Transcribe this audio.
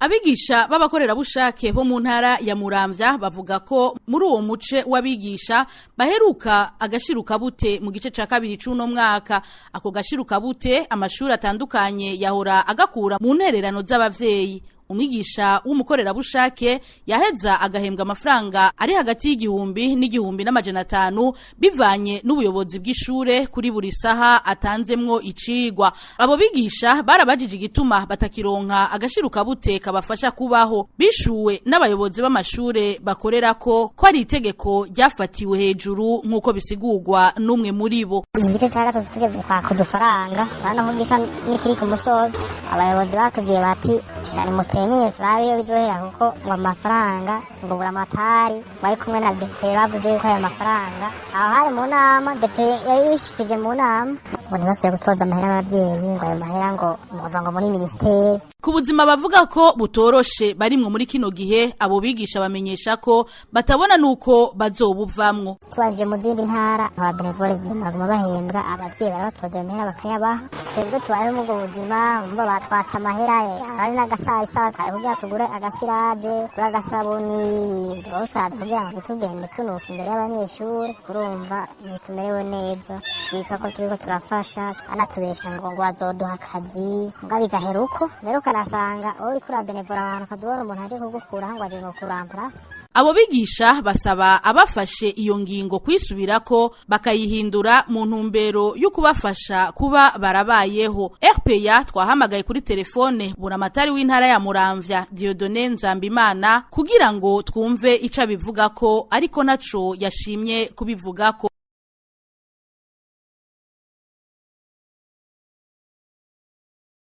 Abigisha b'abakorerabushake bo mu ntara ya Muramvya bavuga ko muri uwo muce w'abigisha baheruka agashiruka bute mu gice ca kabiri c'uno mwaka. Ako gashiruka bute amashuri atandukanye yahora agakura mu ntererano z'abavyeyi. Umwigisha w'umukorerabushake yaheza agahembwa amafaranga ari hagati y'igihumbi n'igihumbi n'amajana 5 bivanye n'ubuyobozi bw'ishure kuri buri saha atanzemwo icigwa. Abo bigisha barabajije igituma batakironka agashiruka bute kabafasha kubaho. Bishuwe n'abayobozi b'amashure bakorerako ko ari itegeko ryafatiwe hejuru nk'uko bisigurwa n'umwe muri bo. Igice cya gatatu tugeze kwa kudufaranga bana nk'ugisa n'ikiri ku musozi. Abayobozi batubwiye bati cyane mutenye turabiyo bizohera kuko ngo amafaranga ngo buramatari bari kumwe na DP bavuze ko aya mafaranga aho hari mu nama DP yabishikije mu nama ngo ntibasuye gutoza amahera y'abavyeyi ngo ayo mahera ngo bava ngo muri ministeri. Ku buzima bavuga ko butoroshe barimwe muri kino gihe abo bigisha bamenyesha ko batabona nuko bazobuvamwo. Twaje mu zindi ntara aba benevole baguma bahembwa abavyeyi barabatoza amahera bakayabaha. Twebwe tubaye mu buzima umva batwatsa amahera ari n'agasayisa kugira tugure agasiraje kuri agasabuni rosa kugira ngo tugende tunuka imbere y'abanyeshuri kurumva nitumerewe neza bika ko turiko turafasha anatubesha ngo azoduha akazi ngo bigahera uko rero kanasanga uri kuri benevole abantu kadubona umuntu aje kugukura ngo aje ngo kuramplasa. Abo bigisha basaba abafashe iyo ngingo kwisubirako bakayihindura mu ntumbero yo kubafasha kuba barabayeho. RPA twahamagaye kuri telefone buramatari w'intara ya Muramvya Dieudonne Nzambimana kugira ngo twumve ica bivugako ariko naco yashimye kubivugako.